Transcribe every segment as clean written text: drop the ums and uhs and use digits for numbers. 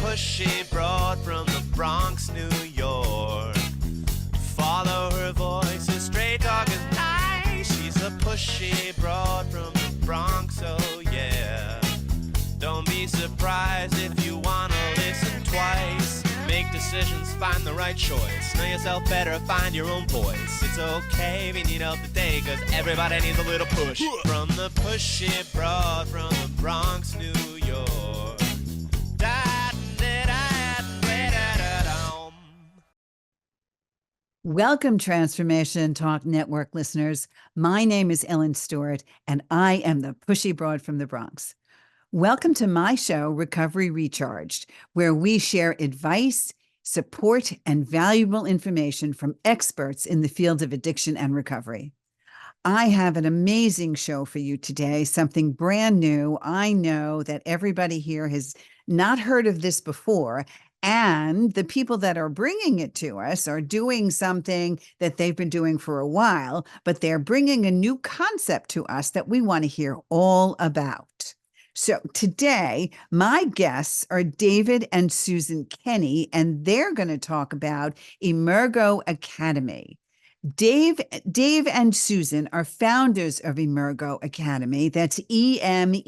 pushy broad from the Bronx, New York. Follow her voice, a straight dog is nice. She's a pushy broad from the Bronx, oh yeah. Don't be surprised if you wanna listen twice. Make decisions, find the right choice. Know yourself better, find your own voice. It's okay if you need help today, cause everybody needs a little push. From the pushy broad from the Bronx, New York. Welcome, Transformation Talk Network listeners. My name is Ellen Stewart, and I am the pushy broad from the Bronx. Welcome to my show, Recovery Recharged, where we share advice, support, and valuable information from experts in the field of addiction and recovery. I have an amazing show for you today, something brand new. I know that everybody here has not heard of this before, and the people that are bringing it to us are doing something that they've been doing for a while, but they're bringing a new concept to us that we want to hear all about. So today, my guests are David and Susan Kenney, and they're going to talk about Emergo Academy. Dave and Susan are founders of Emergo Academy. That's EMERGO.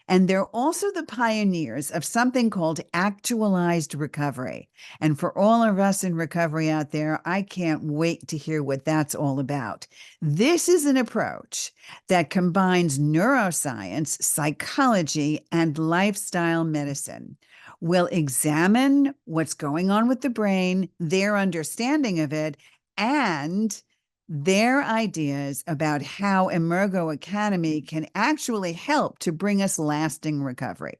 And they're also the pioneers of something called Actualized Recovery. And for all of us in recovery out there, I can't wait to hear what that's all about. This is an approach that combines neuroscience, psychology, and lifestyle medicine. We'll examine what's going on with the brain, their understanding of it, and their ideas about how Emergo Academy can actually help to bring us lasting recovery.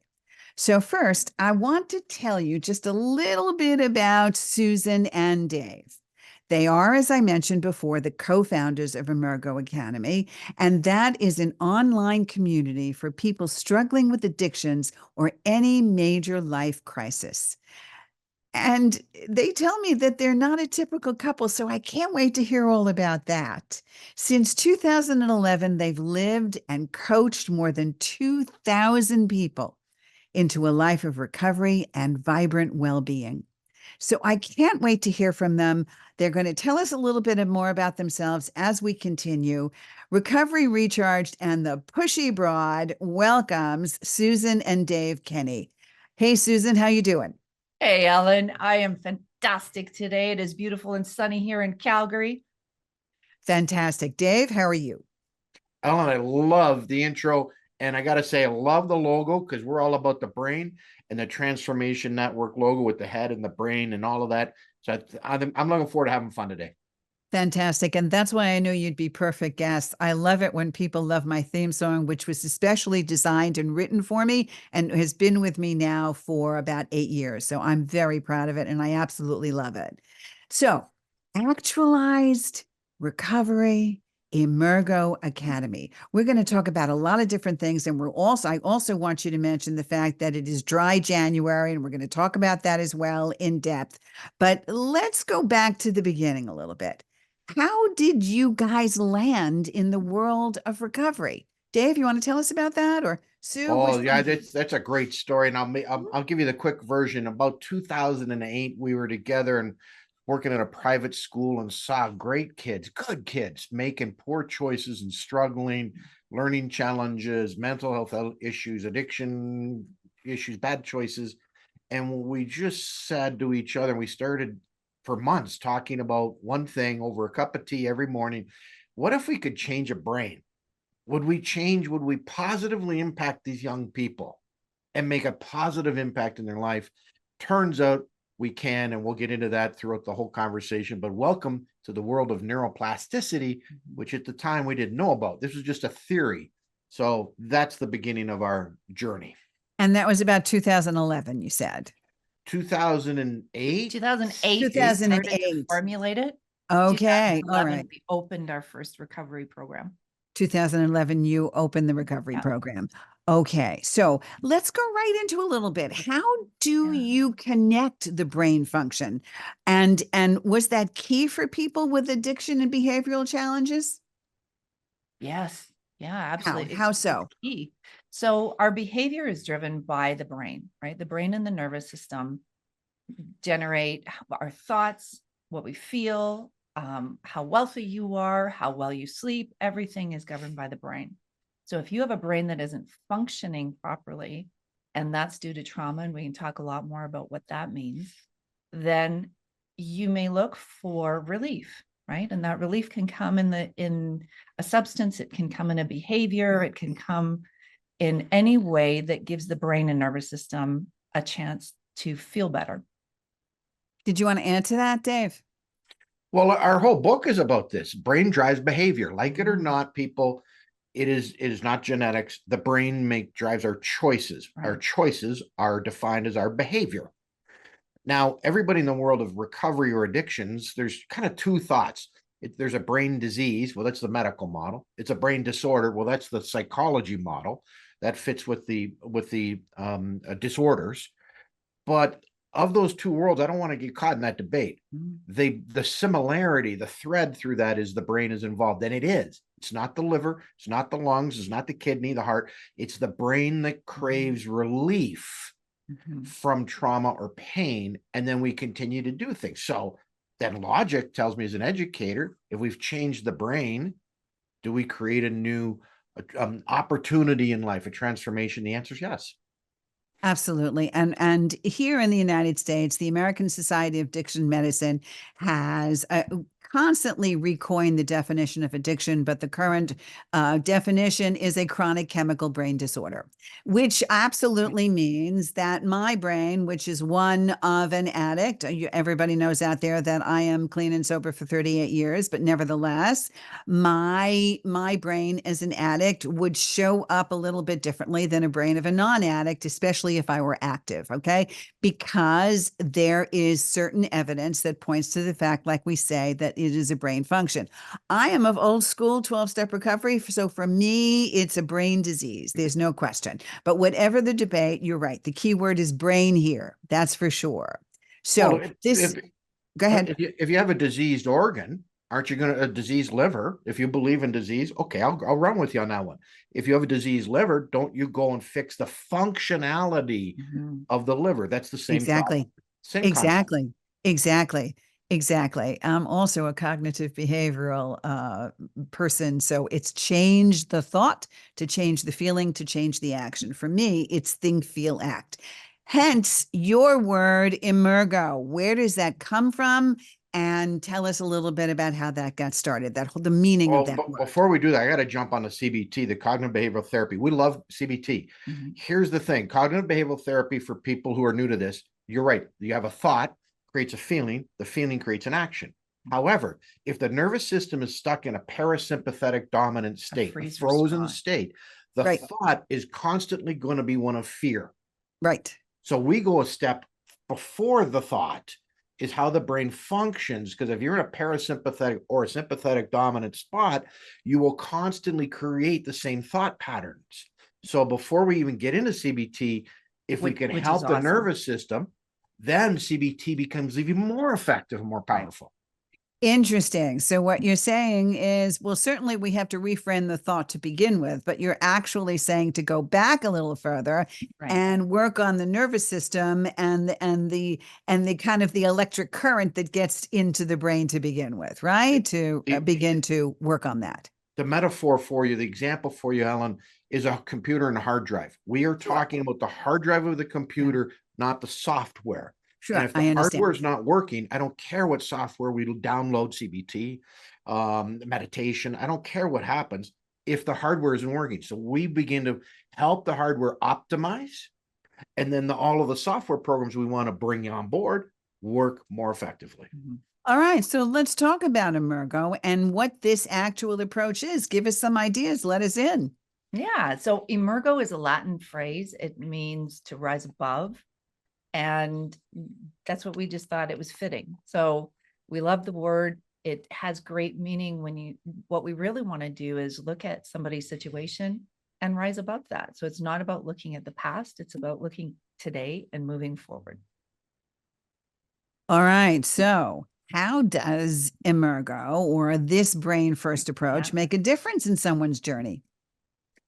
So first, I want to tell you just a little bit about Susan and Dave. They are, as I mentioned before, the co-founders of Emergo Academy, and that is an online community for people struggling with addictions or any major life crisis. And they tell me that they're not a typical couple, so I can't wait to hear all about that. Since 2011, they've lived and coached more than 2,000 people into a life of recovery and vibrant well-being. So I can't wait to hear from them. They're going to tell us a little bit more about themselves as we continue. Recovery Recharged and the Pushy Broad welcomes Susan and Dave Kenney. Hey, Susan, how you doing? Hey, Ellen, I am fantastic today. It is beautiful and sunny here in Calgary. Fantastic. Dave, how are you? Ellen, I love the intro. And I got to say, I love the logo because we're all about the brain and the Transformation Network logo with the head and the brain and all of that. So I'm looking forward to having fun today. Fantastic. And that's why I knew you'd be perfect guests. I love it when people love my theme song, which was especially designed and written for me and has been with me now for about 8 years. So I'm very proud of it and I absolutely love it. So Actualized Recovery, Emergo Academy. We're going to talk about a lot of different things. And I also want you to mention the fact that it is dry January, and we're going to talk about that as well in depth. But let's go back to the beginning a little bit. How did you guys land in the world of recovery? Dave, you want to tell us about that? Or Sue? Oh, yeah, that's a great story. And I'll give you the quick version. About 2008, we were together and working at a private school and saw great kids, good kids, making poor choices and struggling, learning challenges, mental health issues, addiction issues, bad choices. And we just said to each other, we started for months talking about one thing over a cup of tea every morning. What if we could change a brain? Would we positively impact these young people and make a positive impact in their life? Turns out we can, and we'll get into that throughout the whole conversation. But welcome to the world of neuroplasticity, which at the time we didn't know about. This was just a theory. So that's the beginning of our journey. And that was about 2011, you said. 2008? 2008. 2008. Formulate it. Okay. All right. We opened our first recovery program. 2011, you opened the recovery program. Okay, so let's go right into a little bit. How do you connect the brain function? And was that key for people with addiction and behavioral challenges? Yes. Yeah, absolutely. How so? Key. So our behavior is driven by the brain, right? The brain and the nervous system generate our thoughts, what we feel, how wealthy you are, how well you sleep. Everything is governed by the brain. So if you have a brain that isn't functioning properly, and that's due to trauma, and we can talk a lot more about what that means, then you may look for relief, right? And that relief can come in a substance, it can come in a behavior, it can come in any way that gives the brain and nervous system a chance to feel better. Did you want to add to that, Dave? Well, our whole book is about this. Brain drives behavior. Like it or not, people, it is not genetics. The brain drives our choices. Right. Our choices are defined as our behavior. Now, everybody in the world of recovery or addictions, there's kind of two thoughts. There's a brain disease. Well, that's the medical model. It's a brain disorder. Well, that's the psychology model that fits with the disorders. But of those two worlds, I don't want to get caught in that debate. The similarity, the thread through that is the brain is involved, and it is. It's not the liver, it's not the lungs, it's not the kidney, the heart. It's the brain that craves relief from trauma or pain, and then we continue to do things. So then logic tells me as an educator, if we've changed the brain, do we create a new opportunity in life, a transformation? The answer is yes. Absolutely. And here in the United States, the American Society of Addiction Medicine has constantly recoined the definition of addiction, but the current definition is a chronic chemical brain disorder, which absolutely means that my brain, which is one of an addict, everybody knows out there that I am clean and sober for 38 years, but nevertheless, my brain as an addict would show up a little bit differently than a brain of a non-addict, especially if I were active, okay? Because there is certain evidence that points to the fact, like we say, that it is a brain function. I am of old school 12-step recovery. So for me, it's a brain disease. There's no question. But whatever the debate, you're right. The key word is brain here. That's for sure. So go ahead. If you have a diseased organ, aren't you going to a diseased liver? If you believe in disease, okay, I'll run with you on that one. If you have a diseased liver, don't you go and fix the functionality of the liver? That's the same. Exactly. Same exactly. Exactly. Exactly. I'm also a cognitive behavioral person. So it's change the thought to change the feeling to change the action. For me, it's think, feel, act. Hence your word, Emergo. Where does that come from? And tell us a little bit about how that got started, the meaning of that word. Before we do that, I got to jump on the CBT, the cognitive behavioral therapy. We love CBT. Here's the thing. Cognitive behavioral therapy, for people who are new to this, you're right. You have a thought, creates a feeling, the feeling creates an action. However, if the nervous system is stuck in a parasympathetic dominant state, a frozen state, the thought is constantly going to be one of fear. Right. So we go a step before the thought is how the brain functions, because if you're in a parasympathetic or a sympathetic dominant spot, you will constantly create the same thought patterns. So before we even get into CBT, if we can help the nervous system, then CBT becomes even more effective and more powerful. Interesting. So what you're saying is, well, certainly we have to reframe the thought to begin with, but you're actually saying to go back a little further and work on the nervous system and the kind of the electric current that gets into the brain to begin with, right? To begin to work on that. The metaphor for you, the example for you, Ellen, is a computer and a hard drive. We are talking about the hard drive of the computer, not the software. Sure, and if the hardware is not working, I don't care what software we download, CBT, meditation. I don't care what happens if the hardware isn't working. So we begin to help the hardware optimize, and then all of the software programs we want to bring on board work more effectively. All right, so let's talk about Emergo and what this actual approach is. Give us some ideas. Let us in. Yeah, so Emergo is a Latin phrase. It means to rise above. And that's what we just thought it was fitting. So we love the word. It has great meaning what we really want to do is look at somebody's situation and rise above that. So it's not about looking at the past. It's about looking today and moving forward. All right. So how does Emergo or this brain first approach make a difference in someone's journey?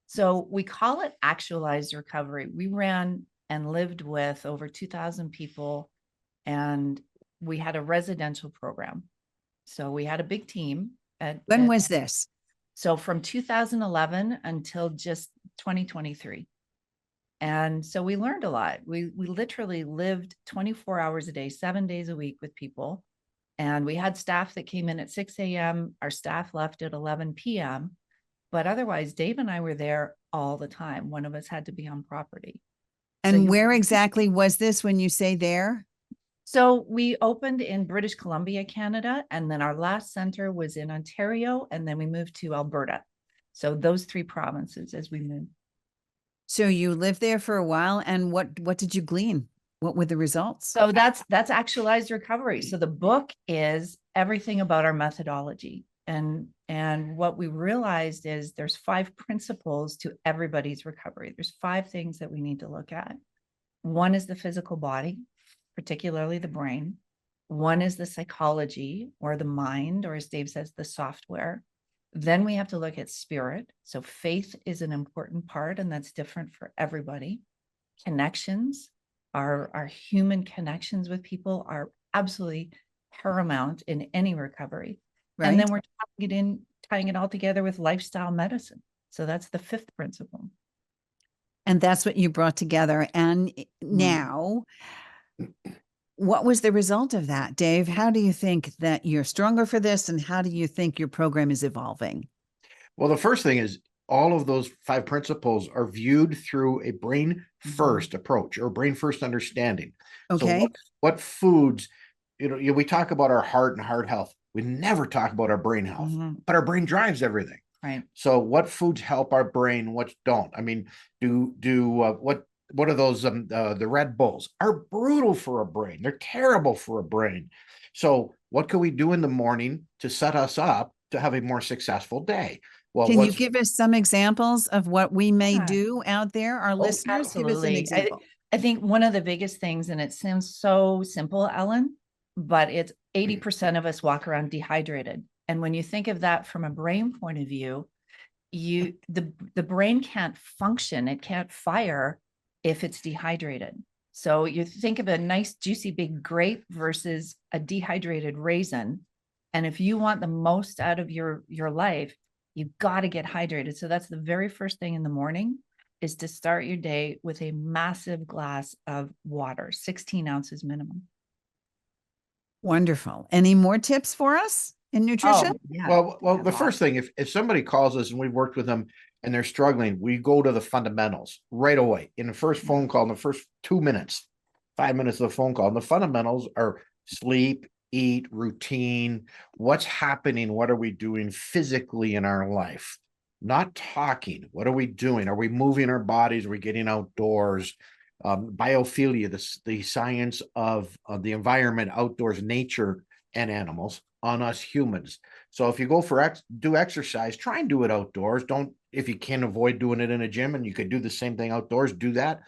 So we call it actualized recovery. We ran and lived with over 2,000 people, and we had a residential program. So we had a big team. When was this? So from 2011 until just 2023. And so we learned a lot. We literally lived 24 hours a day, 7 days a week with people. And we had staff that came in at 6 a.m. Our staff left at 11 p.m. But otherwise, Dave and I were there all the time. One of us had to be on property. And where exactly was this when you say there? So we opened in British Columbia, Canada, and then our last center was in Ontario, and then we moved to Alberta. So those 3 provinces as we moved. So you lived there for a while, and what did you glean? What were the results? So that's Actualized Recovery. So the book is everything about our methodology. And what we realized is there's 5 principles to everybody's recovery. There's 5 things that we need to look at. One is the physical body, particularly the brain. One is the psychology or the mind, or as Dave says, the software. Then we have to look at spirit. So faith is an important part, and that's different for everybody. Connections, our human connections with people are absolutely paramount in any recovery. Right. And then we're tying it all together with lifestyle medicine. So that's the 5th principle. And that's what you brought together. And now, what was the result of that, Dave? How do you think that you're stronger for this? And how do you think your program is evolving? Well, the first thing is all of those 5 principles are viewed through a brain first approach or brain first understanding. Okay. So what foods, we talk about our heart and heart health. We never talk about our brain health, but our brain drives everything. Right. So what foods help our brain? What don't? I mean, what are those? The Red Bulls are brutal for a brain. They're terrible for a brain. So what can we do in the morning to set us up to have a more successful day? Well, can you give us some examples of what we may do out there? Our listeners, absolutely. give us an example. I think one of the biggest things, and it sounds so simple, Ellen, but it's 80% of us walk around dehydrated. And when you think of that from a brain point of view, the brain can't function, it can't fire if it's dehydrated. So you think of a nice juicy big grape versus a dehydrated raisin. And if you want the most out of your life, you've got to get hydrated. So that's the very first thing in the morning, is to start your day with a massive glass of water, 16 ounces minimum. Wonderful. Any more tips for us in nutrition? Yeah. Well, the first thing, if somebody calls us and we've worked with them and they're struggling, we go to the fundamentals right away in the first phone call, in the first 2 minutes, 5 minutes of the phone call. And the fundamentals are sleep, eat, routine, what's happening, what are we doing physically in our life, not talking. What are we doing? Are we moving our bodies? Are we getting outdoors? Biophilia, the science of the environment, outdoors, nature, and animals on us humans. So if you go for do exercise, try and do it outdoors. Don't, if you can avoid doing it in a gym and you could do the same thing outdoors, do that.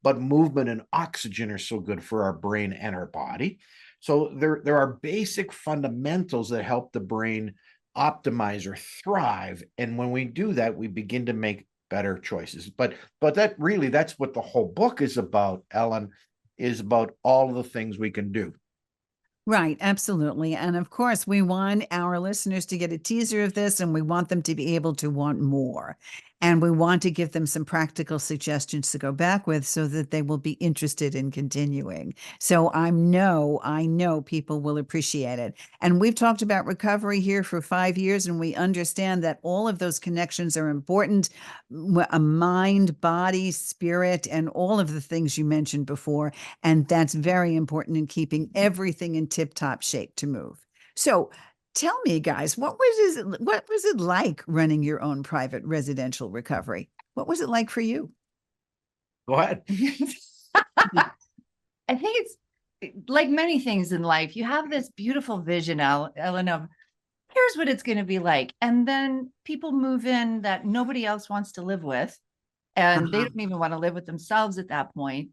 But movement and oxygen are so good for our brain and our body. So there are basic fundamentals that help the brain optimize or thrive. And when we do that, we begin to make better choices. But that's what the whole book is about, Ellen, is about all of the things we can do. Right, absolutely. And of course, we want our listeners to get a teaser of this, and we want them to be able to want more. And we want to give them some practical suggestions to go back with so that they will be interested in continuing. So I know people will appreciate it. And we've talked about recovery here for 5 years, and we understand that all of those connections are important. A mind, body, spirit, and all of the things you mentioned before. And that's very important in keeping everything in tip-top shape to move. So tell me, guys, what was it like running your own private residential recovery? What was it like for you? Go ahead. I think it's like many things in life. You have this beautiful vision, Ellen, of here's what it's going to be like. And then people move in that nobody else wants to live with. And they don't even want to live with themselves at that point.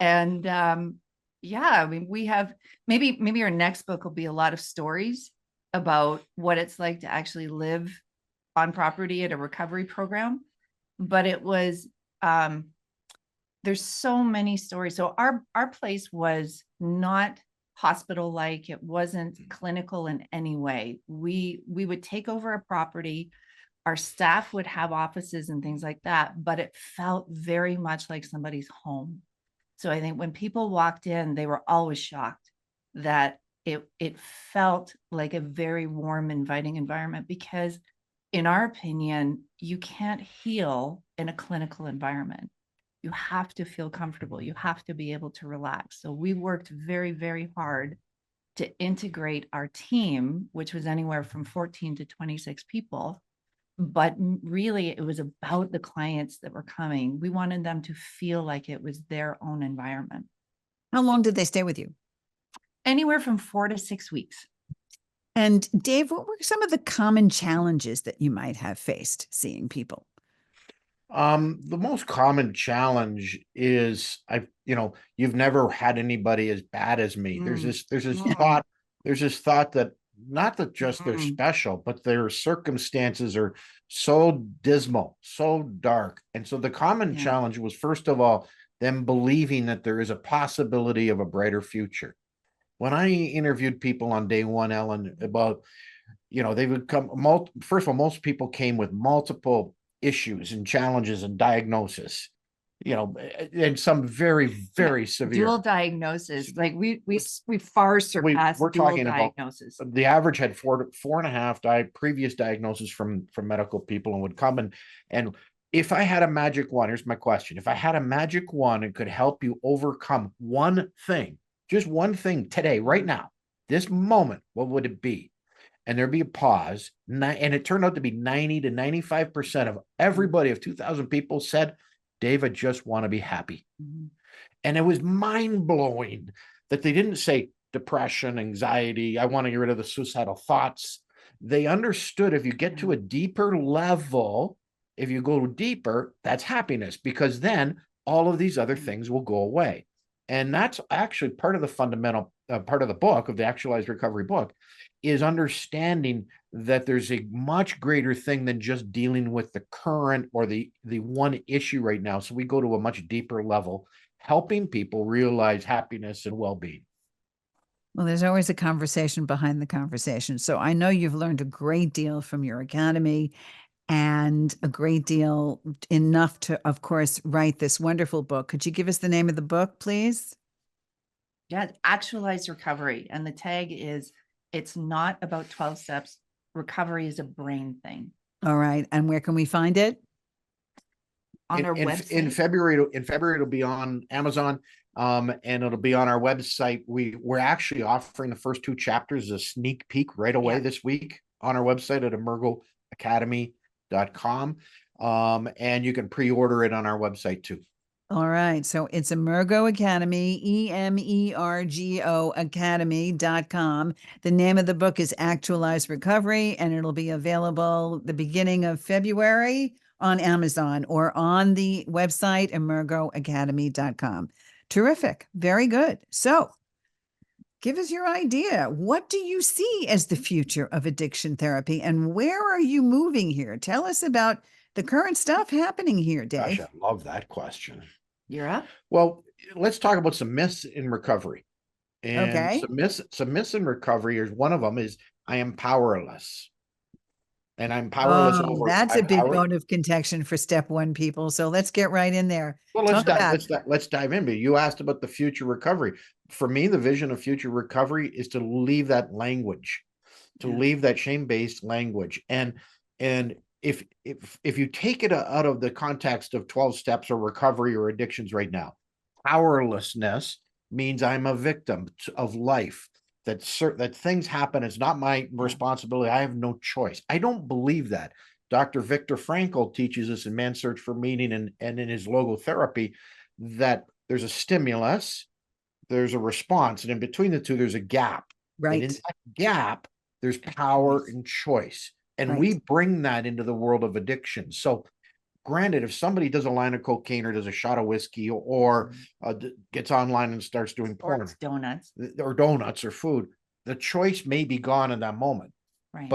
And I mean, we have maybe our next book will be a lot of stories about what it's like to actually live on property at a recovery program. but it was, there's so many stories. So our place was not hospital-like. It wasn't clinical in any way. We would take over a property. Our staff would have offices and things like that, but it felt very much like somebody's home. So I think when people walked in, they were always shocked that it felt like a very warm, inviting environment, because in our opinion, you can't heal in a clinical environment. You have to feel comfortable. You have to be able to relax. So we worked very, very hard to integrate our team, which was anywhere from 14 to 26 people. But really, it was about the clients that were coming. We wanted them to feel like it was their own environment. How long did they stay with you? Anywhere from 4 to 6 weeks. And Dave, what were some of the common challenges that you might have faced seeing people? The most common challenge is you've never had anybody as bad as me. There's this thought that not that just they're special, but their circumstances are so dismal, so dark. And so the common challenge was, first of all, them believing that there is a possibility of a brighter future. When I interviewed people on day one, Ellen, about, they would come, first of all, most people came with multiple issues and challenges and diagnosis, and some very, very severe. Dual diagnosis. Like we far surpassed we're dual talking diagnosis. About the average had four and a half previous diagnoses from medical people, and would come and if I had a magic wand, here's my question. If I had a magic wand and could help you overcome one thing, just one thing today, right now, this moment, what would it be? And there'd be a pause. And it turned out to be 90 to 95% of everybody, of 2,000 people, said, Dave, I just want to be happy. Mhm. And it was mind-blowing that they didn't say depression, anxiety, I want to get rid of the suicidal thoughts. They understood if you get to a deeper level, if you go deeper, that's happiness, because then all of these other things will go away. And that's actually part of the fundamental part of the book, of the Actualized Recovery book, is understanding that there's a much greater thing than just dealing with the current or the one issue right now. So we go to a much deeper level, helping people realize happiness and well-being. Well, there's always a conversation behind the conversation. So I know you've learned a great deal from your academy, and a great deal, enough to, of course, write this wonderful book. Could you give us the name of the book, please? Yeah, Actualized Recovery. And the tag is, it's not about 12 steps. Recovery is a brain thing. All right. And where can we find it? On our website. In February, it'll be on Amazon, and it'll be on our website. We're actually offering the first 2 chapters as a sneak peek right away this week on our website at emergoacademy.com. And you can pre-order it on our website too. All right. So it's Emergo Academy, EMERGO Academy.com. The name of the book is Actualized Recovery, and it'll be available the beginning of February on Amazon or on the website, emergoacademy.com. Terrific. Very good. So give us your idea. What do you see as the future of addiction therapy, and where are you moving here? Tell us about the current stuff happening here, Dave. Gosh, I love that question. You're up. Well, let's talk about some myths in recovery. And Okay. some myths in recovery is one of them is I am powerless. And I'm powerless over. That's a big bone of contention for step one, people. So let's get right in there. Well, let's dive in. But you asked about the future recovery. For me, the vision of future recovery is to leave that language, leave that shame-based language. And if you take it out of the context of 12 steps or recovery or addictions right now, powerlessness means I'm a victim of life. That things happen. It's not my responsibility. I have no choice. I don't believe that. Dr. Viktor Frankl teaches us in Man's Search for Meaning and in his logotherapy that there's a stimulus, there's a response, and in between the two, there's a gap. Right. And in that gap, there's power and choice. And we bring that into the world of addiction. So granted, if somebody does a line of cocaine or does a shot of whiskey or gets online and starts doing porn, or donuts or food, the choice may be gone in that moment. Right.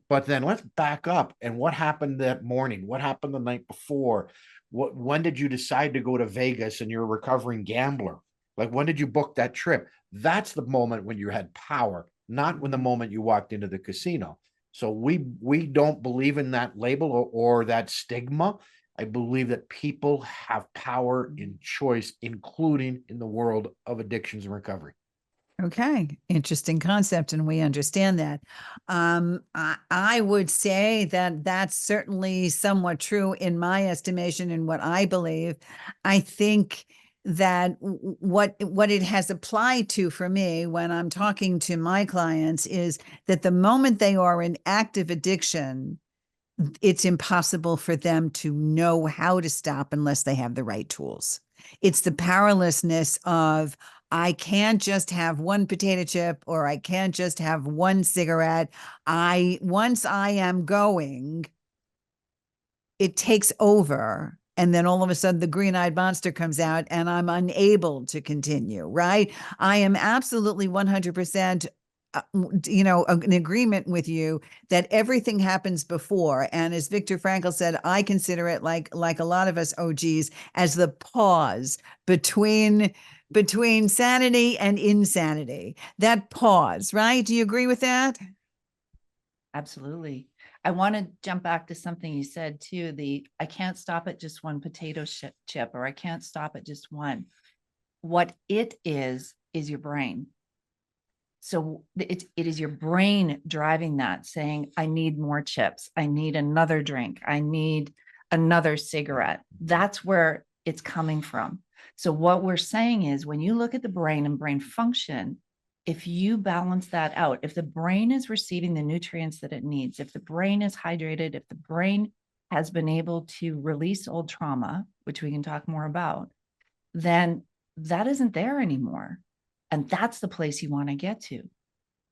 But then let's back up. And what happened that morning? What happened the night before? When did you decide to go to Vegas and you're a recovering gambler? Like, when did you book that trip? That's the moment when you had power, not when the moment you walked into the casino. So we don't believe in that label or that stigma. I believe that people have power in choice, including in the world of addictions and recovery. Okay, interesting concept, and we understand that. I would say that that's certainly somewhat true in my estimation and what I believe. I think that what it has applied to for me when I'm talking to my clients is that the moment they are in active addiction, it's impossible for them to know how to stop unless they have the right tools. It's the powerlessness of, I can't just have one potato chip or I can't just have one cigarette. Once I am going, it takes over. And then all of a sudden the green-eyed monster comes out and I'm unable to continue, right? I am absolutely 100% in agreement with you that everything happens before. And as Viktor Frankl said, I consider it like a lot of us OGs as the pause between sanity and insanity. That pause, right? Do you agree with that? Absolutely. I want to jump back to something you said too, I can't stop at just one potato chip, or I can't stop at just one. What it is your brain. So it is your brain driving that, saying, I need more chips. I need another drink. I need another cigarette. That's where it's coming from. So what we're saying is, when you look at the brain and brain function, if you balance that out, if the brain is receiving the nutrients that it needs, if the brain is hydrated, if the brain has been able to release old trauma, which we can talk more about, then that isn't there anymore. And that's the place you want to get to,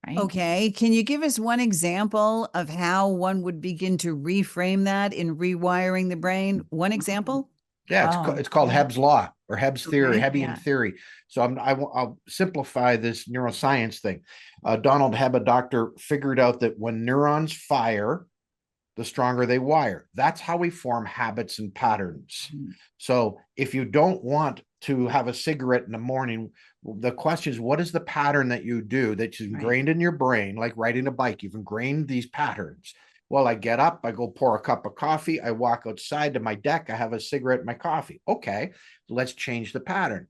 right? Okay. Can you give us one example of how one would begin to reframe that in rewiring the brain? One example? Yeah, it's called Hebb's law or Hebb's theory, Okay. Hebbian theory. So I'll simplify this neuroscience thing. Donald Hebb, a doctor, figured out that when neurons fire, the stronger they wire. That's how we form habits and patterns. So if you don't want to have a cigarette in the morning, the question is, what is the pattern that you do that's ingrained in your brain? Like riding a bike, you've ingrained these patterns. Well, I get up, I go pour a cup of coffee, I walk outside to my deck, I have a cigarette, my coffee. Okay, let's change the pattern.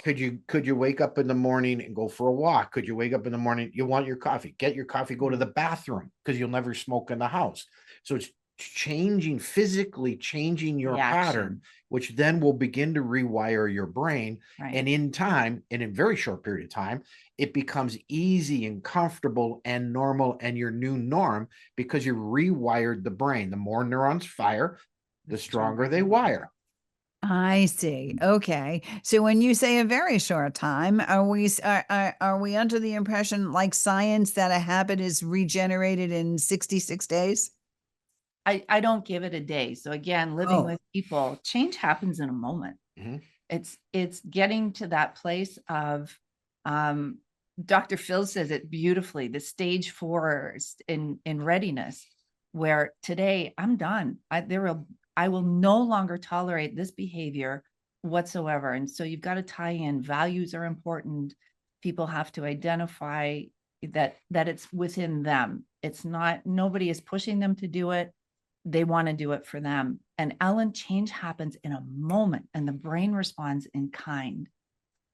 Could you wake up in the morning and go for a walk? Could you wake up in the morning, you want your coffee, get your coffee, go to the bathroom, because you'll never smoke in the house. So it's physically changing your pattern, which then will begin to rewire your brain. Right. And in time, in a very short period of time, it becomes easy and comfortable and normal and your new norm, because you rewired the brain. The more neurons fire, the stronger they wire. I see. Okay. So when you say a very short time, are we under the impression, like science, that a habit is regenerated in 66 days? I don't give it a day. So again, living with people, change happens in a moment. It's getting to that place of, Dr. Phil says it beautifully, the stage 4 in readiness, where today I'm done. I will no longer tolerate this behavior whatsoever. And so you've got to tie in, values are important. People have to identify that it's within them. It's not, nobody is pushing them to do it. They want to do it for them. And Ellen, change happens in a moment and the brain responds in kind.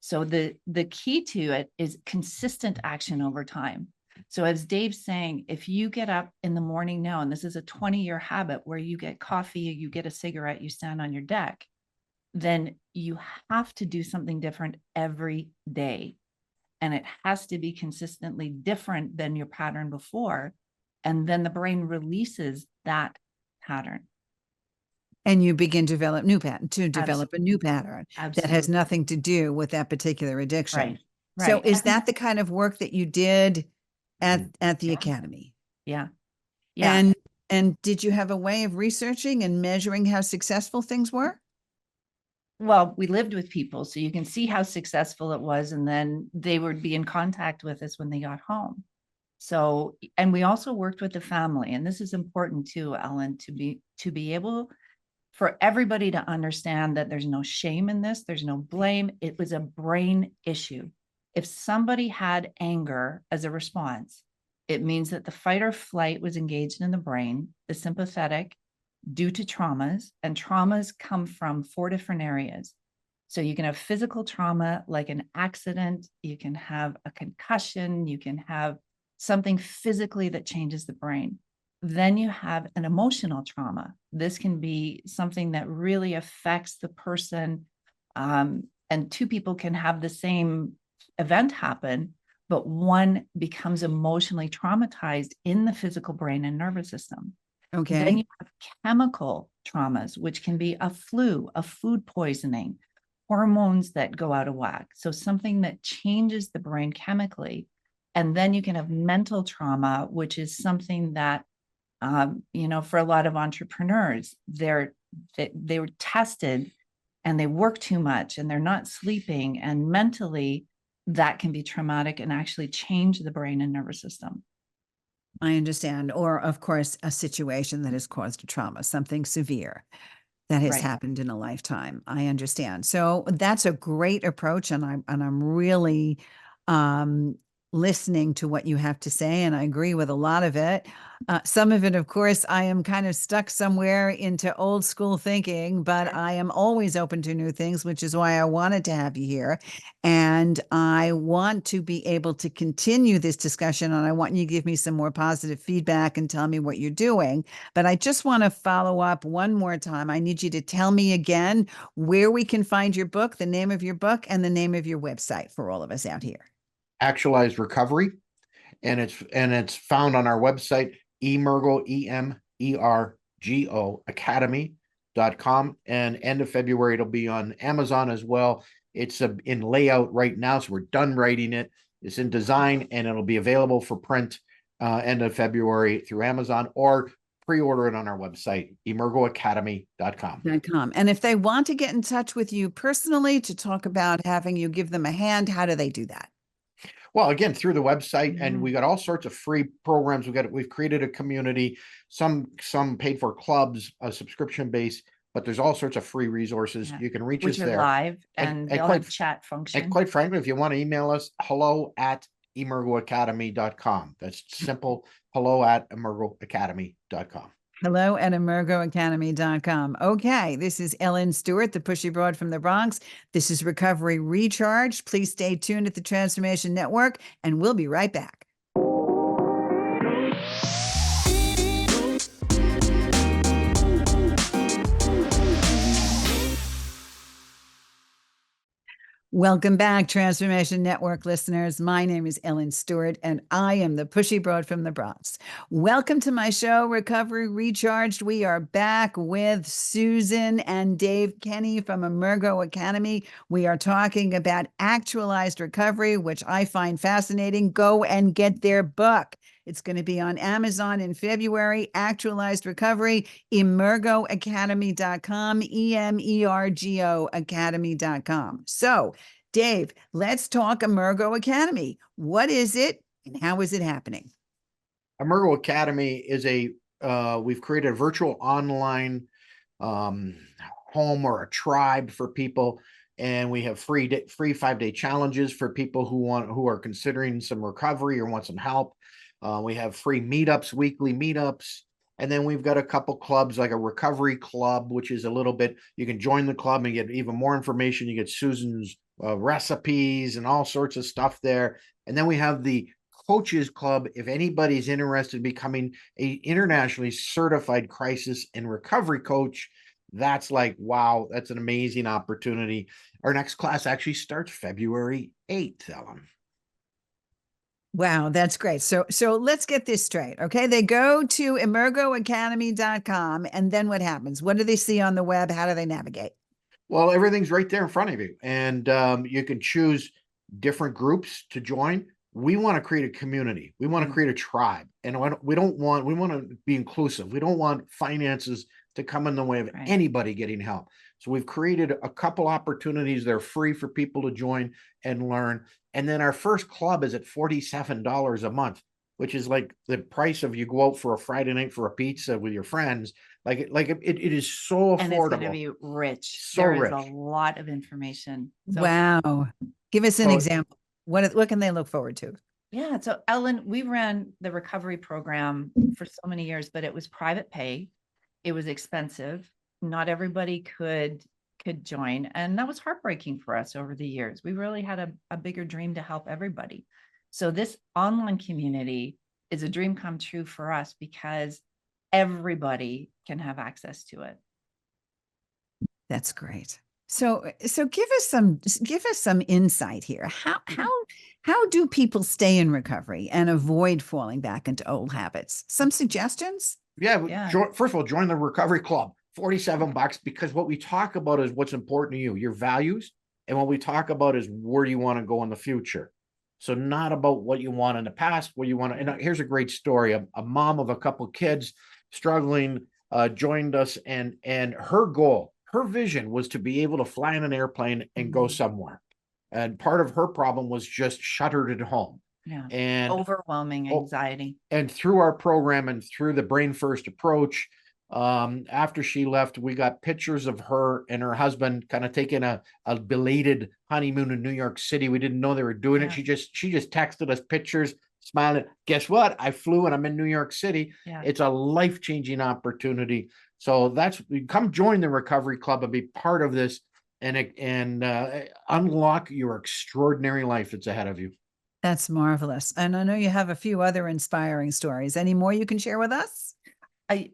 So the key to it is consistent action over time. So as Dave's saying, if you get up in the morning now, and this is a 20-year habit where you get coffee, you get a cigarette, you stand on your deck, then you have to do something different every day. And it has to be consistently different than your pattern before. And then the brain releases that pattern. And you begin to develop a new pattern that has Absolutely. nothing to do with that particular addiction. Right. So is that the kind of work that you did at the academy? Yeah. And did you have a way of researching and measuring how successful things were? Well, we lived with people, so you can see how successful it was. And then they would be in contact with us when they got home. So, and we also worked with the family, and this is important too, Ellen, to be able for everybody to understand that there's no shame in this, there's no blame. It was a brain issue. If somebody had anger as a response, it means that the fight or flight was engaged in the brain, the sympathetic, due to traumas, and traumas come from 4 different areas. So you can have physical trauma like an accident, you can have a concussion, you can have something physically that changes the brain. Then you have an emotional trauma. This can be something that really affects the person. And 2 people can have the same event happen, but one becomes emotionally traumatized in the physical brain and nervous system. Then Okay. you have chemical traumas, which can be a flu, a food poisoning, hormones that go out of whack. So something that changes the brain chemically. And then you can have mental trauma, which is something that, for a lot of entrepreneurs, they were tested and they work too much and they're not sleeping, and mentally that can be traumatic and actually change the brain and nervous system. I understand. Or, of course, a situation that has caused a trauma, something severe that has Right. happened in a lifetime. I understand. So that's a great approach, and I'm really um, listening to what you have to say, and I agree with a lot of it. Some of it, of course, I am kind of stuck somewhere into old school thinking, but I am always open to new things, which is why I wanted to have you here. And I want to be able to continue this discussion, and I want you to give me some more positive feedback and tell me what you're doing. But I just want to follow up one more time. I need you to tell me again where we can find your book, the name of your book, and the name of your website for all of us out here. Actualized Recovery, and it's found on our website, Emergo, Emergo Academy.com. And end of February, it'll be on Amazon as well. It's in layout right now, so we're done writing it. It's in design, and it'll be available for print end of February through Amazon, or pre-order it on our website, emergoacademy.com. And if they want to get in touch with you personally to talk about having you give them a hand, how do they do that? Well, again, through the website, and we got all sorts of free programs. We've created a community, some paid for clubs, a subscription base, but there's all sorts of free resources. You can reach us Which are there. live, and they'll have chat function. And quite frankly, if you want to email us, hello@emergoacademy.com. That's simple. hello@emergoacademy.com. hello@emergoacademy.com. Okay, this is Ellen Stewart, the pushy broad from the Bronx. This is Recovery Recharged. Please stay tuned at the Transformation Network, and we'll be right back. Welcome back, Transformation Network listeners. My name is Ellen Stewart, and I am the pushy broad from the Bronx. Welcome to my show, Recovery Recharged. We are back with Susan and Dave Kenney from Emergo Academy. We are talking about Actualized Recovery, which I find fascinating. Go and get their book. It's going to be on Amazon in February. Actualized Recovery, emergoacademy.com, EMERGO Academy.com. So, Dave, let's talk Emergo Academy. What is it and how is it happening? Emergo Academy is we've created a virtual online home or a tribe for people. And we have free 5-day challenges for people who are considering some recovery or want some help. We have free meetups, weekly meetups. And then we've got a couple clubs, like a recovery club, which is a little bit, you can join the club and get even more information. You get Susan's recipes and all sorts of stuff there. And then we have the coaches club. If anybody's interested in becoming a internationally certified crisis and recovery coach, that's like, wow, that's an amazing opportunity. Our next class actually starts February 8th, Ellen. Wow, that's great. So let's get this straight. Okay. They go to emergoacademy.com, and then what happens? What do they see on the web? How do they navigate? Well, everything's right there in front of you, and you can choose different groups to join. We want to create a community. We want to create a tribe, and we want to be inclusive. We don't want finances to come in the way of anybody getting help. So we've created a couple opportunities that are free for people to join and learn. And then our first club is at $47 a month. which is like the price of you go out for a Friday night for a pizza with your friends. It is so And it's going to affordable, be rich. so There is rich. a lot of information. So Wow. Give us an So- example. What can they look forward to? yeah. So Ellen, we ran the recovery program for so many years, but it was private pay. It was expensive. Not everybody could join. And that was heartbreaking for us over the years. We really had a bigger dream to help everybody. So this online community is a dream come true for us because everybody can have access to it. That's great. So give us some insight here. How do people stay in recovery and avoid falling back into old habits? Some suggestions? Yeah, Yeah. first of all, join the recovery club. $47, because what we talk about is what's important to you, your values, and what we talk about is where you want to go in the future. So not about what you want in the past, where you want to. And here's a great story: a mom of a couple kids struggling joined us, and her goal, her vision was to be able to fly in an airplane and go somewhere. And part of her problem was just shuttered at home. Yeah. And Overwhelming anxiety. and through our program and through the brain first approach, after she left, we got pictures of her and her husband kind of taking a belated honeymoon in New York City. We didn't know they were doing it. Yeah. She just texted us pictures, smiling. Guess what? I flew and I'm in New York City. Yeah. It's a life-changing opportunity. So come join the recovery club and be part of this and unlock your extraordinary life that's ahead of you. That's marvelous. And I know you have a few other inspiring stories. Any more you can share with us?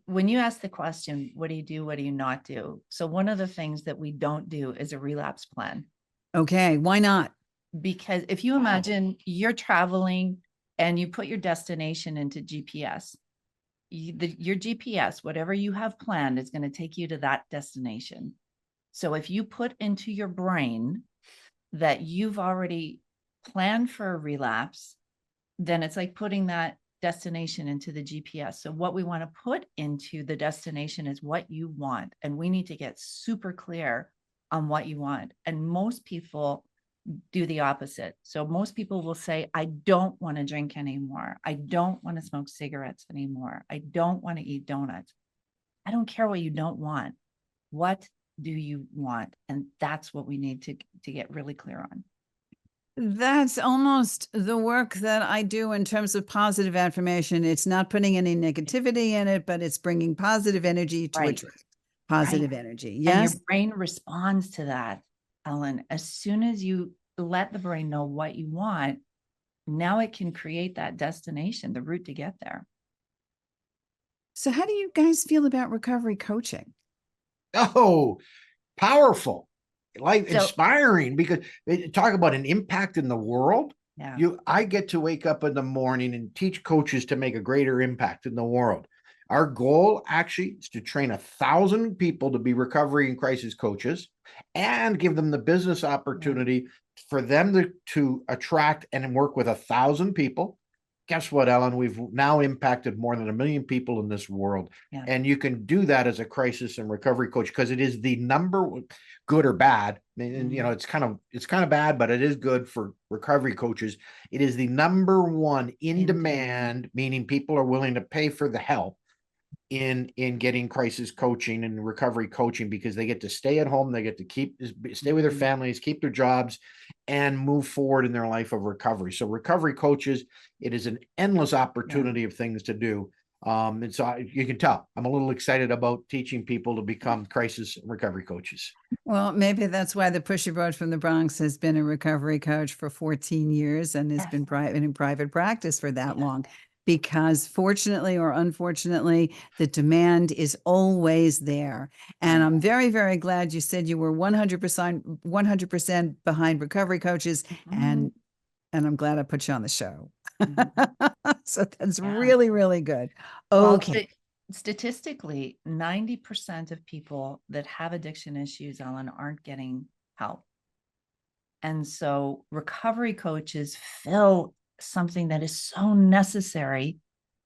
When you ask the question, what do you do? What do you not do? So one of the things that we don't do is a relapse plan. Okay, why not? Because if you imagine you're traveling and you put your destination into GPS, your GPS, whatever you have planned, is going to take you to that destination. So if you put into your brain that you've already planned for a relapse, then it's like putting that destination into the GPS. So what we want to put into the destination is what you want. And we need to get super clear on what you want. And most people do the opposite. So most people will say, I don't want to drink anymore. I don't want to smoke cigarettes anymore. I don't want to eat donuts. I don't care what you don't want. What do you want? And that's what we need to get really clear on. That's almost the work that I do in terms of positive affirmation. It's not putting any negativity in it, but it's bringing positive energy to Right. attract positive energy. And Yes. your brain responds to that, Ellen. As soon as you let the brain know what you want, now it can create that destination, the route to get there. So how do you guys feel about recovery coaching? Oh, powerful, life So- inspiring, because they talk about an impact in the world. Yeah. I get to wake up in the morning and teach coaches to make a greater impact in the world. Our goal actually is to train 1,000 people to be recovery and crisis coaches and give them the business opportunity for them to attract and work with 1,000 people. Guess what, Ellen? We've now impacted more than 1 million people in this world. Yeah. And you can do that as a crisis and recovery coach, because it is the number, good or bad. And you know, it's kind of bad, but it is good for recovery coaches. It is the number one in demand, meaning people are willing to pay for the help in getting crisis coaching and recovery coaching, because they get to stay at home, they get to stay with their families, keep their jobs, and move forward in their life of recovery. So recovery coaches, it is an endless opportunity of things to do. And so you can tell I'm a little excited about teaching people to become crisis and recovery coaches. Well, maybe that's why the pushy broad from the Bronx has been a recovery coach for 14 years and has been in private practice for that long. Because fortunately or unfortunately, the demand is always there. And I'm very, very glad you said you were 100% behind recovery coaches. And I'm glad I put you on the show. So that's really, really good. Okay. Well, statistically, 90% of people that have addiction issues, Ellen, aren't getting help. And so recovery coaches fill something that is so necessary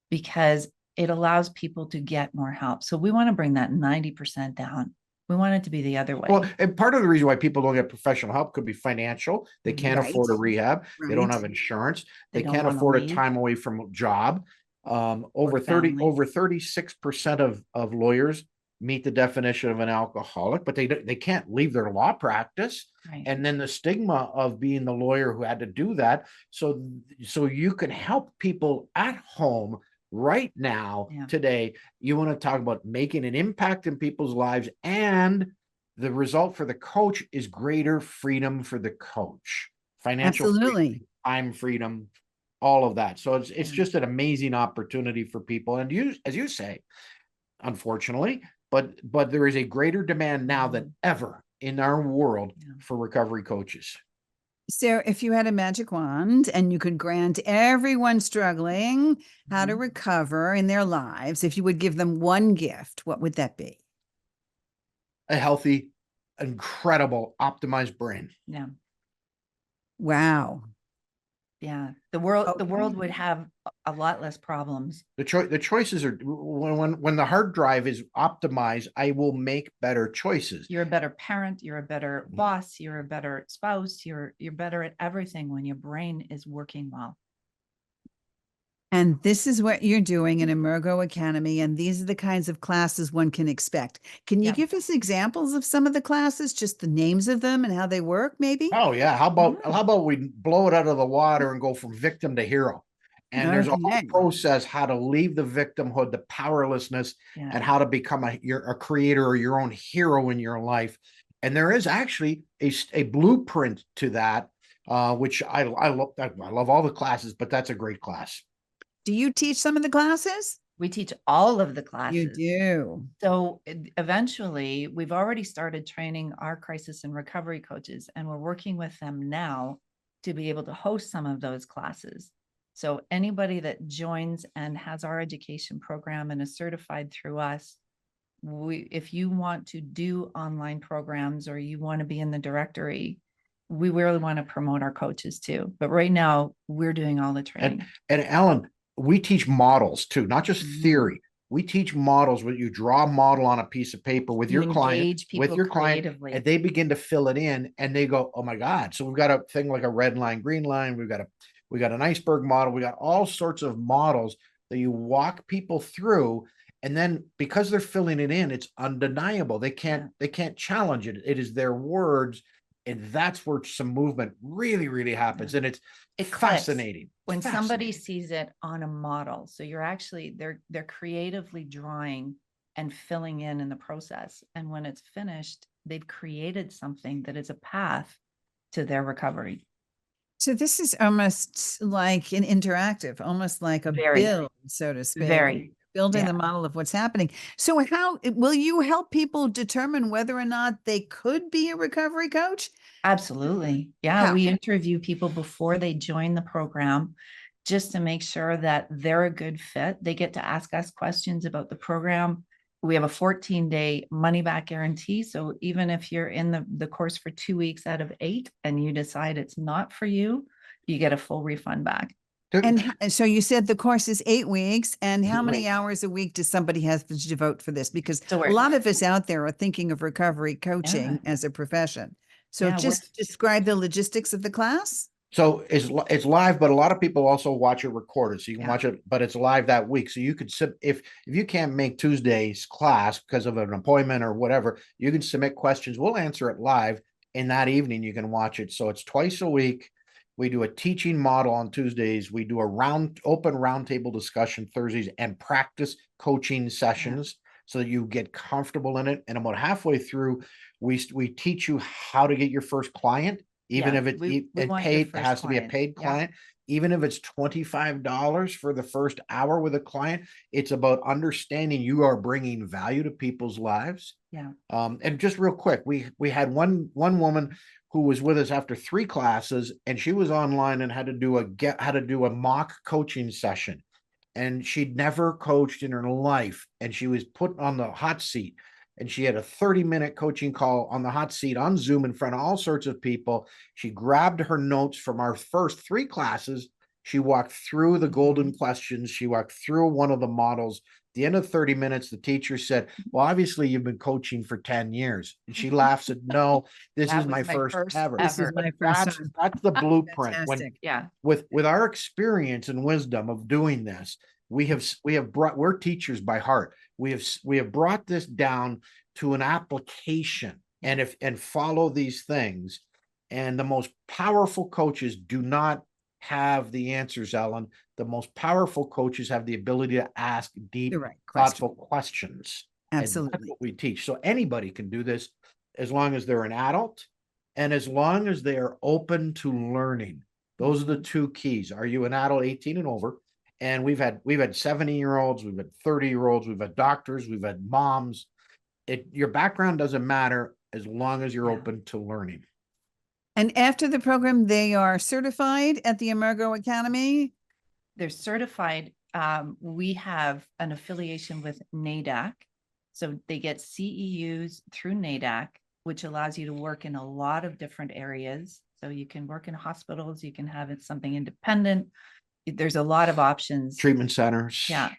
because it allows people to get more help. So we want to bring that 90% down. We want it to be the other way. Well, and part of the reason why people don't get professional help could be financial. They can't Right. afford a rehab. They don't Right. have insurance. They They don't can't wanna afford a leave. time away from a job. Over family. 36% of lawyers meet the definition of an alcoholic, but they can't leave their law practice. Right. And then the stigma of being the lawyer who had to do that. So you can help people at home right now, Yeah. today. You want to talk about making an impact in people's lives, and the result for the coach is greater freedom for the coach, financial freedom, Absolutely. time freedom, all of that. So it's Yeah. just an amazing opportunity for people. And you, as you say, unfortunately, but there is a greater demand now than ever in our world Yeah. for recovery coaches. So if you had a magic wand and you could grant everyone struggling how to Mhm. recover in their lives, if you would give them one gift, what would that be? A healthy, incredible, optimized brain. Yeah. Wow. Yeah. The world Okay. would have a lot less problems. The choices are, when the hard drive is optimized, I will make better choices. You're a better parent, you're a better boss, you're a better spouse, you're better at everything when your brain is working well. And this is what you're doing in Emergo Academy. And these are the kinds of classes one can expect. Can you Yeah. give us examples of some of the classes, just the names of them and how they work, maybe? Oh yeah, how about we blow it out of the water and go from victim to hero? And there's a whole Okay. process how to leave the victimhood, the powerlessness, Yeah. and how to become a creator or your own hero in your life. And there is actually a blueprint to that, which I love all the classes, but that's a great class. Do you teach some of the classes? We teach all of the You classes. do. So eventually, we've already started training our crisis and recovery coaches, and we're working with them now to be able to host some of those classes. So anybody that joins and has our education program and is certified through us, if you want to do online programs or you want to be in the directory, we really want to promote our coaches too. But right now, we're doing all the training. And Ellen, we teach models too, not just Mhm. theory. We teach models where you draw a model on a piece of paper with You your client, engage people creatively. and they begin to fill it in, and they go, "Oh my God!" So we've got a thing like a red line, green line. We got an iceberg model. We got all sorts of models that you walk people through, and then because they're filling it in, it's undeniable. They can't challenge it. It is their words, and that's where some movement really happens, and it's It clicks fascinating. when somebody Fascinating. sees it on a model. So you're actually they're creatively drawing and filling in the process. And when it's finished, they've created something that is a path to their recovery. So this is almost like an interactive, almost like a Very. build, so to speak. Very. Building Yeah. the model of what's happening. So how will you help people determine whether or not they could be a recovery coach? Absolutely. Yeah, How? we interview people before they join the program just to make sure that they're a good fit. They get to ask us questions about the program. We have a 14-day money back guarantee. So even if you're in the course for 2 weeks out of 8 and you decide it's not for you, you get a full refund back. And so you said the course is 8 weeks, and how 8 many weeks. hours a week does somebody have to devote for this? Because So a lot of us out there are thinking of recovery coaching Yeah. as a profession. So Yeah, just describe the logistics of the class. So it's live, but a lot of people also watch it recorded. So you can Yeah. watch it, but it's live that week. So you could if you can't make Tuesday's class because of an appointment or whatever, you can submit questions. We'll answer it live, and that evening you can watch it. So it's twice a week. We do a teaching model on Tuesdays. We do a open roundtable discussion Thursdays, and practice coaching sessions so that you get comfortable in it. And about halfway through, we teach you how to get your first client. Even Yeah, if it's we and want your paid, it first has to be a client. paid Yeah. client. Even if it's $25 for the first hour with a client, it's about understanding you are bringing value to people's lives. Yeah. And just real quick, we had one woman who was with us after 3 classes, and she was online and had to do a mock coaching session, and she'd never coached in her life, and she was put on the hot seat. And she had a 30-minute coaching call on the hot seat on Zoom in front of all sorts of people. She grabbed her notes from our first 3 classes. She walked through the golden questions. She walked through one of the models. At the end of 30 minutes, the teacher said, well, obviously you've been coaching for 10 years. And she laughed, said, no, this That is was my my first first ever. This is ever. my first That's time. that's the blueprint. When Fantastic. Yeah. with our experience and wisdom of doing this, we're teachers by heart. We have brought this down to an application and follow these things. And the most powerful coaches do not have the answers, Ellen. The most powerful coaches have the ability to ask deep, The right thoughtful questions. And that's Absolutely. what we teach. So anybody can do this as long as they're an adult and as long as they are open to learning. Those are the two keys. Are you an adult 18 and over? And we've had 70-year-olds, we've had 30-year-olds, we've had doctors, we've had moms. Your background doesn't matter as long as you're open to learning. And after the program, they are certified at the Emergo Academy. They're certified. We have an affiliation with NADAC. So they get CEUs through NADAC, which allows you to work in a lot of different areas. So you can work in hospitals, you can have it something independent. There's a lot of options. Treatment centers. Yeah.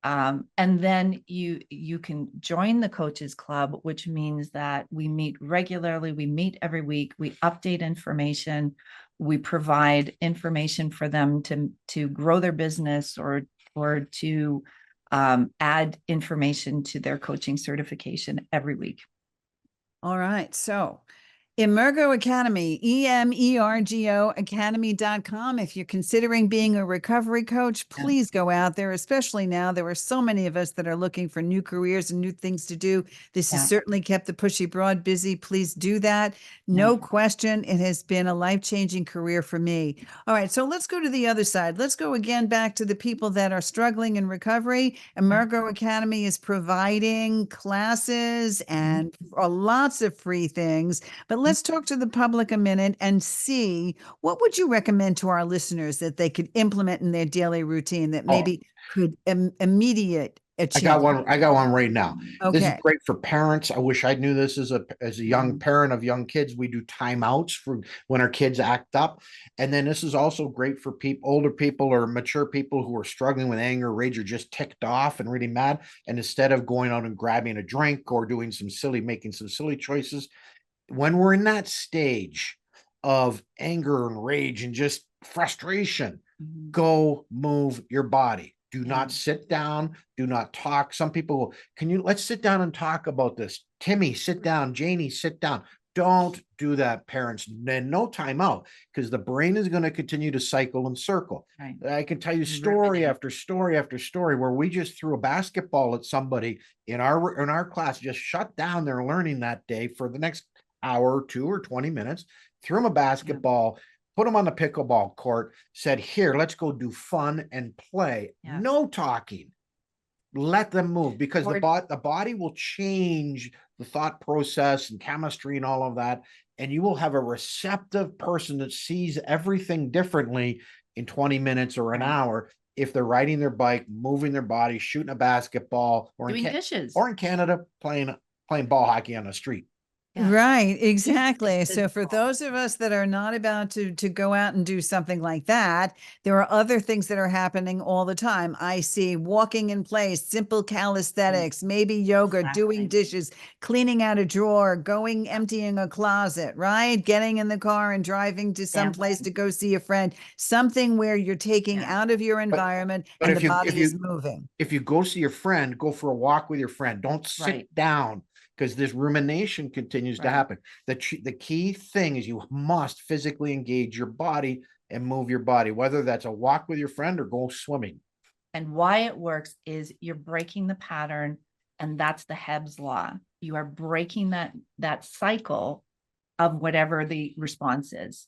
And then you can join the Coaches Club, which means that we meet regularly. We meet every week. We update information. We provide information for them to grow their business or to add information to their coaching certification every week. All right. So Emergo Academy, EMERGO Academy.com. If you're considering being a recovery coach, please go out there, especially now. There are so many of us that are looking for new careers and new things to do. This has certainly kept the Pushy Broad busy. Please do that. No question. It has been a life-changing career for me. All right. So let's go to the other side. Let's go again back to the people that are struggling in recovery. Emergo Academy is providing classes and lots of free things. But let's talk to the public a minute and see, what would you recommend to our listeners that they could implement in their daily routine that maybe could immediate achieve? I got one right now. Okay. This is great for parents. I wish I knew this as a young parent of young kids. We do timeouts for when our kids act up. And then this is also great for older people or mature people who are struggling with anger, rage, or just ticked off and really mad. And instead of going out and grabbing a drink or making some silly choices, when we're in that stage of anger and rage and just frustration, go move your body. Do not sit down. Do not talk. Some people go, let's sit down and talk about this. Timmy, sit down. Janie, sit down. Don't do that, parents. And no time out, because the brain is going to continue to cycle and circle. Right. I can tell you story after story after story where we just threw a basketball at somebody in our class, just shut down their learning that day for the next hour or 2 or 20 minutes, threw them a basketball, put them on the pickleball court, said, here, let's go do fun and play. No talking. Let them move, because the body will change the thought process and chemistry and all of that. And you will have a receptive person that sees everything differently in 20 minutes or an hour if they're riding their bike, moving their body, shooting a basketball, or doing dishes, or in Canada, playing ball hockey on the street. Right, exactly. So for those of us that are not about to go out and do something like that, there are other things that are happening all the time. I see walking in place, simple calisthenics, maybe yoga, doing dishes, cleaning out a drawer, emptying a closet, right? Getting in the car and driving to some place to go see a friend, something where you're taking out of your environment and the body is moving. If you go see your friend, go for a walk with your friend. Don't sit down, because this rumination continues to happen. The key thing is you must physically engage your body and move your body, whether that's a walk with your friend or go swimming. And why it works is you're breaking the pattern, and that's the Hebb's law. You are breaking that cycle of whatever the response is.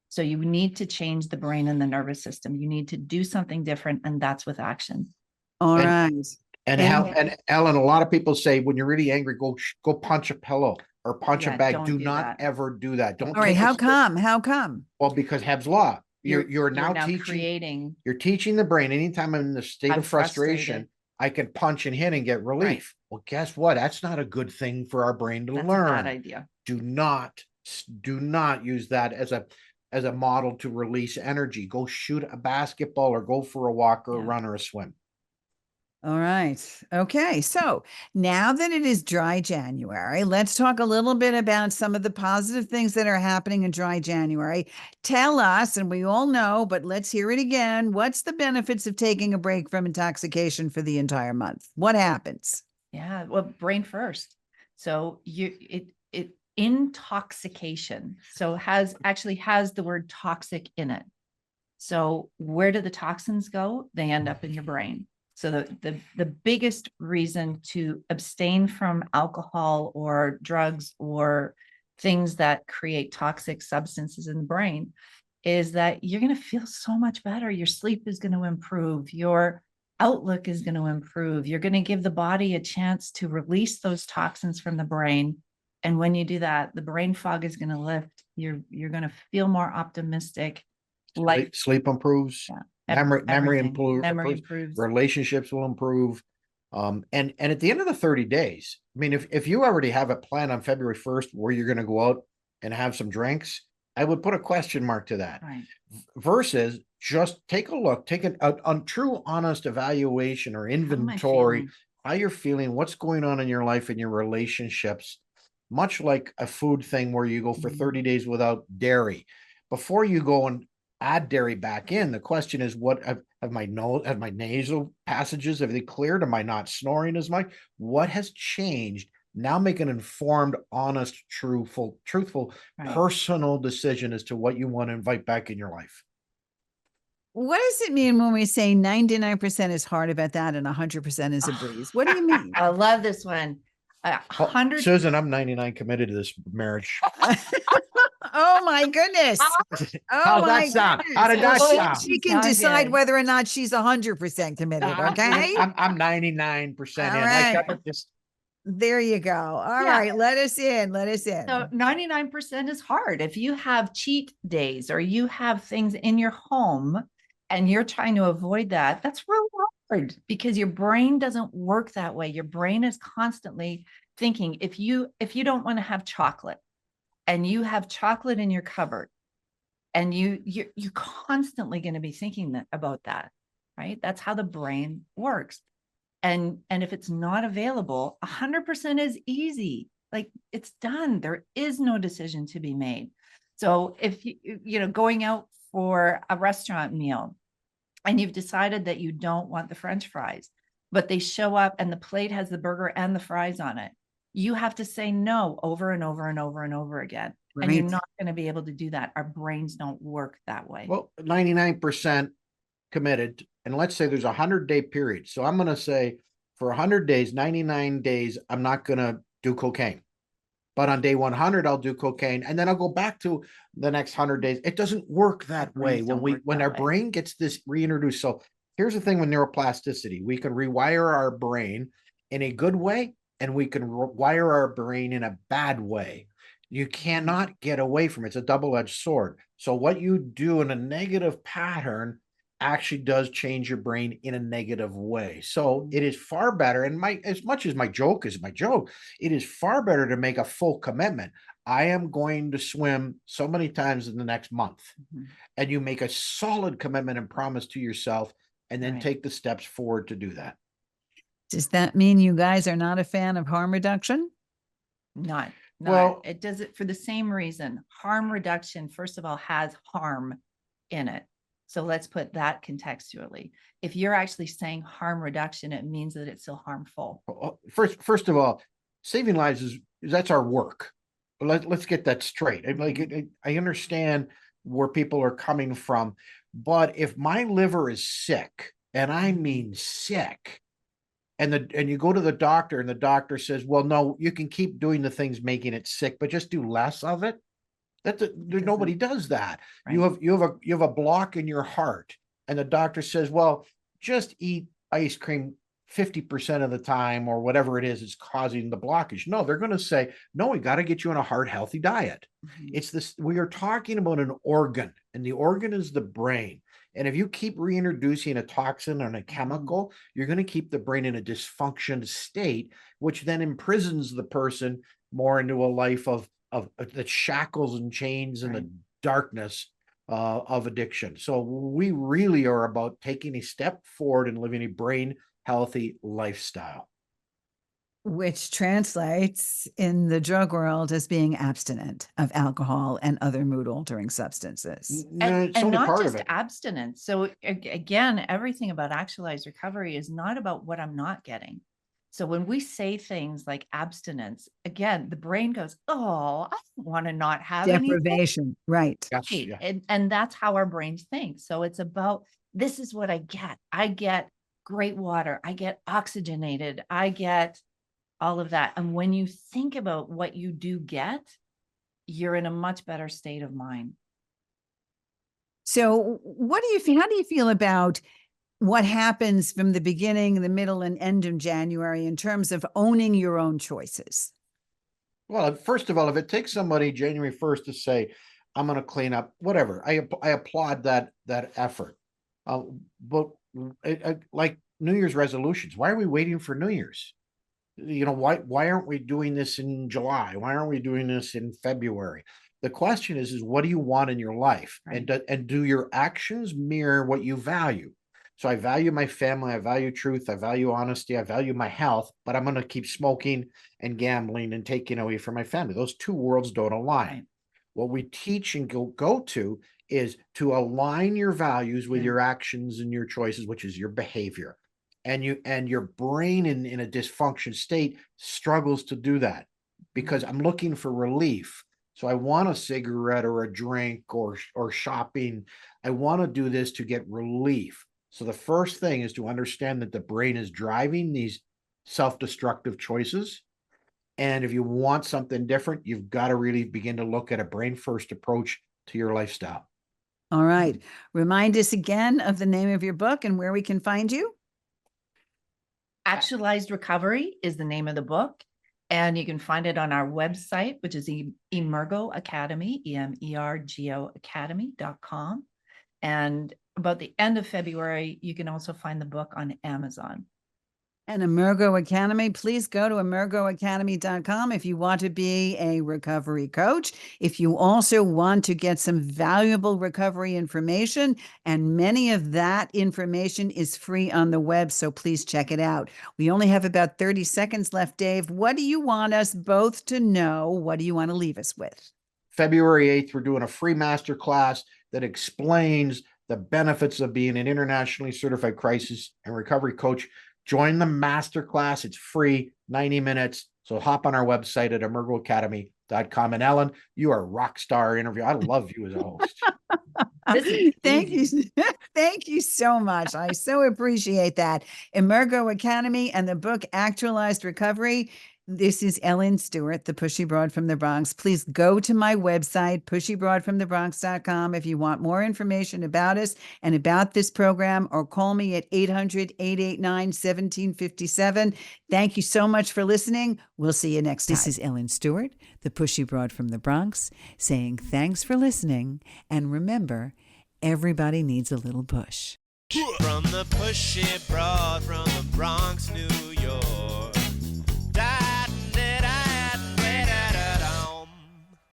So you need to change the brain and the nervous system. You need to do something different, and that's with action. All right. And Ellen, a lot of people say when you're really angry, go punch a pillow or punch a bag. Do not ever do that. Don't. All right. How come? Well, because Hebb's law. You're now teaching the brain. Anytime I'm in the state of frustration, I can punch and hit and get relief. Well, guess what? That's not a good thing for our brain to learn. That's a bad idea. Do not use that as as a model to release energy. Go shoot a basketball or go for a walk or a Yeah. run or a swim. All right. Okay. So now that it is dry January, let's talk a little bit about some of the positive things that are happening in dry January. Tell us, and we all know, but let's hear it again. What's the benefits of taking a break from intoxication for the entire month? What happens? Yeah, well, brain first. So it intoxication. So actually has the word toxic in it. So where do the toxins go? They end up in your brain. So the biggest reason to abstain from alcohol or drugs or things that create toxic substances in the brain is that you're going to feel so much better. Your sleep is going to improve. Your outlook is going to improve. You're going to give the body a chance to release those toxins from the brain. And when you do that, the brain fog is going to lift. You're going to feel more optimistic. Sleep improves. Yeah, Memory everything. improves. Memory improves. Relationships will improve. And at the end of the 30 days, I mean, if you already have a plan on February 1st where you're going to go out and have some drinks, I would put a question mark to that. Right. Versus just take a look, take a true, honest evaluation or How am I inventory, feeling? how you're feeling, what's going on in your life and your relationships, much like a food thing where you go for 30 days without dairy. Before you go and add dairy back in, the question is, what have my nasal passages, have they cleared? Am I not snoring as much? What has changed? Now make an informed, honest, truthful, Right. personal decision as to what you want to invite back in your life. What does it mean when we say 99% is hard about that and 100% is a breeze? What do you mean? I love this one. Oh, 100. Susan, I'm 99 committed to this marriage. Oh my goodness. Oh How's my that sound? goodness. How did that Well, sound? she can Sound decide good. whether or not she's 100% committed. Okay. I'm 99% All in. right. Like, just There you go. All Yeah. right. Let us in. Let us in. So 99% is hard. If you have cheat days or you have things in your home and you're trying to avoid that, that's real hard because your brain doesn't work that way. Your brain is constantly thinking, if you don't want to have chocolate and you have chocolate in your cupboard and you're constantly going to be thinking about that, right? That's how the brain works. And if it's not available, 100% is easy. Like it's done. There is no decision to be made. So if going out for a restaurant meal and you've decided that you don't want the French fries, but they show up and the plate has the burger and the fries on it, you have to say no over and over and over and over again. And you're Right. not going to be able to do that. Our brains don't work that way. well, 99% committed. And let's say there's a 100-day period. So I'm going to say for 100 days, 99 days, I'm not going to do cocaine. But on day 100, I'll do cocaine. And then I'll go back to the next 100 days. It doesn't work that way brains don't work when that our way. brain gets this reintroduced. So here's the thing with neuroplasticity. We can rewire our brain in a good way, and we can wire our brain in a bad way. You cannot get away from it. It's a double-edged sword. So what you do in a negative pattern actually does change your brain in a negative way. So it is far better. And as much as my joke is my joke, it is far better to make a full commitment. I am going to swim so many times in the next month. Mhm. And you make a solid commitment and promise to yourself, and then Right. take the steps forward to do that. Does that mean you guys are not a fan of harm reduction? Not. Well- It does it for the same reason. Harm reduction, first of all, has harm in it. So let's put that contextually. If you're actually saying harm reduction, it means that it's still harmful. First of all, saving lives that's our work. Let's get that straight. I understand where people are coming from, but if my liver is sick, and I mean sick, and you go to the doctor and the doctor says, well, no, you can keep doing the things making it sick, but just do less of it. Nobody does that. Right. You have a block in your heart, and the doctor says, well, just eat ice cream 50% of the time, or whatever it is causing the blockage. No, they're going to say, no, we got to get you on a heart healthy diet. Mhm. It's this, we are talking about an organ, and the organ is the brain. And if you keep reintroducing a toxin and a chemical, you're going to keep the brain in a dysfunction state, which then imprisons the person more into a life of the shackles and chains and the darkness of addiction. So we really are about taking a step forward and living a brain healthy lifestyle. Which translates in the drug world as being abstinent of alcohol and other mood altering substances. No, it's And only not part just of it. abstinence. So again, everything about actualized recovery is not about what I'm not getting. So when we say things like abstinence, again, the brain goes, oh, I don't want to not have anything. Deprivation, right. Yes, Right. yeah. And that's how our brains think. So it's about, this is what I get. I get great water. I get oxygenated. I get all of that. And when you think about what you do get, you're in a much better state of mind. So what do you feel? How do you feel about what happens from the beginning, the middle, and end of January in terms of owning your own choices? Well, first of all, if it takes somebody January 1st to say, I'm going to clean up, whatever, I applaud that effort. But like New Year's resolutions, why are we waiting for New Year's? Why aren't we doing this in July? Why aren't we doing this in February? The question is what do you want in your life? Right. And do your actions mirror what you value? So I value my family, I value truth, I value honesty, I value my health, but I'm going to keep smoking and gambling and taking away from my family. Those two worlds don't align. Right. What we teach and go to is to align your values with your actions and your choices, which is your behavior. And your brain in a dysfunction state struggles to do that because I'm looking for relief. So I want a cigarette or a drink or shopping. I want to do this to get relief. So the first thing is to understand that the brain is driving these self-destructive choices. And if you want something different, you've got to really begin to look at a brain first approach to your lifestyle. All right. Remind us again of the name of your book and where we can find you. Actualized Recovery is the name of the book. And you can find it on our website, which is Emergo Academy, EMERGO Academy.com. And about the end of February, you can also find the book on Amazon. And Emergo Academy, please go to emergoacademy.com if you want to be a recovery coach. If you also want to get some valuable recovery information, and many of that information is free on the web, so please check it out. We only have about 30 seconds left, Dave. What do you want us both to know? What do you want to leave us with? February 8th, we're doing a free masterclass that explains the benefits of being an internationally certified crisis and recovery coach. Join the masterclass. It's free, 90 minutes. So hop on our website at emergoacademy.com. And Ellen, you are a rock star interview. I love you as a host. Thank you. Thank you so much. I so appreciate that. Emergo Academy and the book Actualized Recovery. This is Ellen Stewart, the Pushy Broad from the Bronx. Please go to my website, pushybroadfromthebronx.com, if you want more information about us and about this program, or call me at 800-889-1757. Thank you so much for listening. We'll see you next time. This is Ellen Stewart, the Pushy Broad from the Bronx, saying thanks for listening. And remember, everybody needs a little push. From the pushy broad from the Bronx, New York.